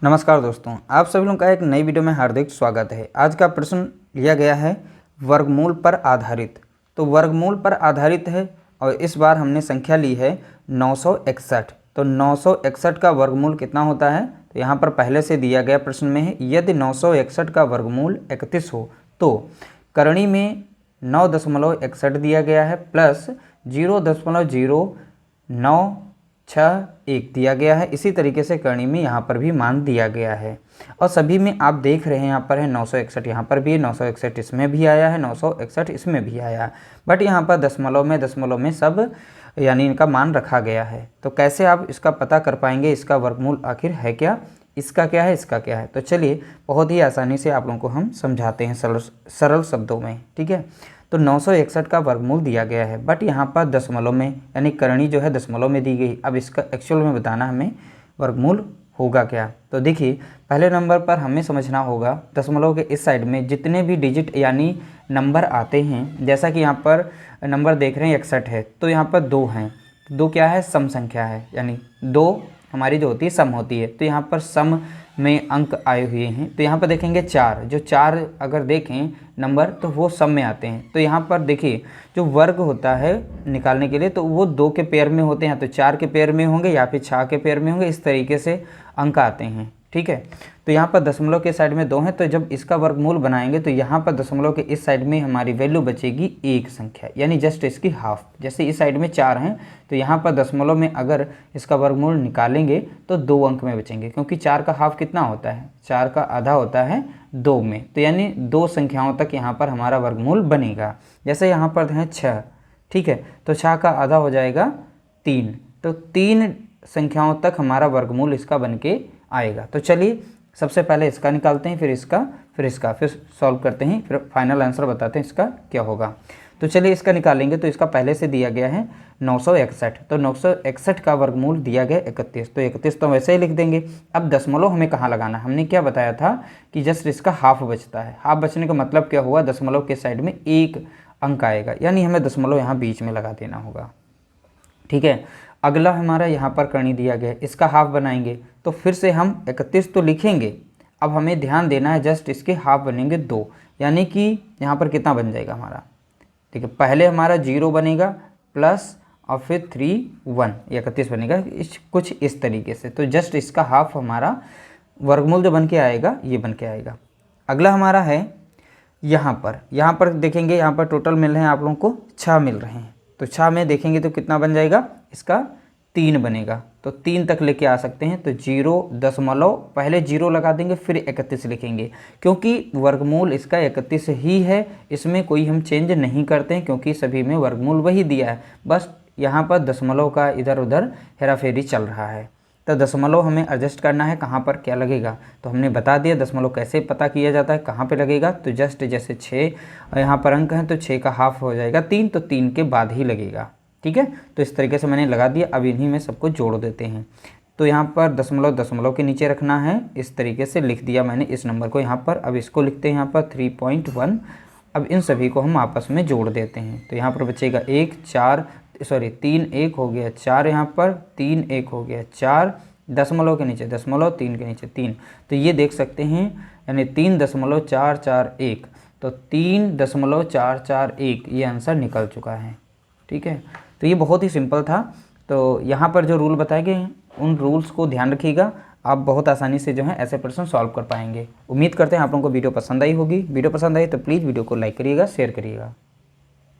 नमस्कार दोस्तों, आप सभी लोगों का एक नई वीडियो में हार्दिक स्वागत है। आज का प्रश्न लिया गया है वर्गमूल पर आधारित। तो वर्गमूल पर आधारित है और इस बार हमने संख्या ली है 961। तो 961 का वर्गमूल कितना होता है? तो यहाँ पर पहले से दिया गया प्रश्न में है, यदि 961 का वर्गमूल 31 हो तो करणी में 9.61 दिया गया है प्लस 0.0961 दिया गया है। इसी तरीके से करणी में यहाँ पर भी मान दिया गया है और सभी में आप देख रहे हैं यहाँ पर है 961, यहाँ पर भी है 961, इसमें भी आया है 961, इसमें भी आया है। बट यहाँ पर दशमलव में सब यानी इनका मान रखा गया है। तो कैसे आप इसका पता कर पाएंगे इसका वर्गमूल आखिर है क्या, इसका क्या है, इसका क्या है? तो चलिए बहुत ही आसानी से आप लोगों को हम समझाते हैं सरल शब्दों में। ठीक है, तो 961 का वर्गमूल दिया गया है बट यहाँ पर दशमलव में यानी करणी जो है दशमलव में दी गई। अब इसका एक्चुअल में बताना हमें वर्गमूल होगा क्या। तो देखिए पहले नंबर पर हमें समझना होगा दशमलव के इस साइड में जितने भी डिजिट यानी नंबर आते हैं, जैसा कि यहाँ पर नंबर देख रहे हैं 61 है तो यहाँ पर 2 हैं। 2 क्या है? सम संख्या है, यानी 2 हमारी जो होती है सम होती है। तो यहाँ पर सम में अंक आए हुए हैं। तो यहाँ पर देखेंगे 4, जो 4 अगर देखें नंबर तो वो सम में आते हैं। तो यहाँ पर देखिए जो वर्ग होता है निकालने के लिए तो वो 2 के पेयर में होते हैं, तो 4 के पेयर में होंगे या फिर 6 के पेयर में होंगे, इस तरीके से अंक आते हैं। ठीक है, तो यहाँ पर दशमलव के साइड में 2 हैं, तो जब इसका वर्गमूल बनाएंगे तो यहाँ पर दशमलव के इस साइड में हमारी वैल्यू बचेगी एक संख्या, यानी जस्ट इसकी हाफ। जैसे इस साइड में 4 हैं तो यहाँ पर दशमलव में अगर इसका वर्गमूल निकालेंगे तो 2 अंक में बचेंगे, क्योंकि 4 का हाफ कितना होता है? 4 का आधा होता है 2 में। तो यानी 2 संख्याओं तक यहाँ पर हमारा वर्गमूल बनेगा। जैसे यहाँ पर है 6, ठीक है, तो 6 का आधा हो जाएगा 3, तो 3 संख्याओं तक हमारा वर्गमूल इसका बन के आएगा। तो चलिए सबसे पहले इसका निकालते हैं, फिर इसका, फिर सॉल्व करते हैं, फिर फाइनल आंसर बताते हैं इसका क्या होगा। तो चलिए इसका निकालेंगे। तो इसका पहले से दिया गया है 961, तो 961 का वर्गमूल दिया गया 31, तो 31 तो वैसे ही लिख देंगे। अब दशमलव हमें कहाँ लगाना है? हमने क्या बताया था कि जस्ट इसका हाफ बचता है। हाफ बचने का मतलब क्या हुआ? दशमलव के साइड में एक अंक आएगा, यानी हमें दशमलव यहाँ बीच में लगा देना होगा। ठीक है, अगला हमारा यहाँ पर करणी दिया गया है, इसका हाफ बनाएंगे तो फिर से हम 31 तो लिखेंगे। अब हमें ध्यान देना है जस्ट इसके हाफ बनेंगे 2, यानी कि यहाँ पर कितना बन जाएगा हमारा? ठीक है, पहले हमारा 0 बनेगा प्लस और फिर 3 1, 31 बनेगा कुछ इस तरीके से। तो जस्ट इसका हाफ हमारा वर्गमूल जो बन के आएगा ये बन के आएगा। अगला हमारा है यहाँ पर देखेंगे, यहाँ पर टोटल मिल रहे हैं आप लोगों को 6 मिल रहे हैं। तो 6 में देखेंगे तो कितना बन जाएगा? इसका 3 बनेगा, तो 3 तक लेके आ सकते हैं। तो 0 पहले 0 लगा देंगे फिर 31 लिखेंगे, क्योंकि वर्गमूल इसका 31 ही है, इसमें कोई हम चेंज नहीं करते हैं क्योंकि सभी में वर्गमूल वही दिया है। बस यहाँ पर दशमलव का इधर उधर हेराफेरी चल रहा है। तो दशमलव हमें एडजस्ट करना है, कहाँ पर क्या लगेगा तो हमने बता दिया। दशमलव कैसे पता किया जाता है, कहाँ पे लगेगा? तो जस्ट जैसे 6 यहाँ पर अंक हैं तो 6 का हाफ हो जाएगा 3, तो 3 के बाद ही लगेगा। ठीक है, तो इस तरीके से मैंने लगा दिया। अब इन्हीं में सबको जोड़ देते हैं। तो यहाँ पर दशमलव के नीचे रखना है, इस तरीके से लिख दिया मैंने इस नंबर को यहाँ पर। अब इसको लिखते हैं यहाँ पर 3.1। अब इन सभी को हम आपस में जोड़ देते हैं तो यहाँ पर बचेगा 3 1 हो गया 4, यहाँ पर 3 1 हो गया 4, दशमलव के नीचे दशमलव, 3 के नीचे 3। तो ये देख सकते हैं यानी 3.441, तो 3.441 ये आंसर निकल चुका है। ठीक है, तो ये बहुत ही सिंपल था। तो यहाँ पर जो रूल बताए गए हैं उन रूल्स को ध्यान रखिएगा, आप बहुत आसानी से जो है ऐसे प्रश्न सॉल्व कर पाएंगे। उम्मीद करते हैं आप लोगों को वीडियो पसंद आई होगी। वीडियो पसंद आई तो प्लीज़ वीडियो को लाइक करिएगा, शेयर करिएगा।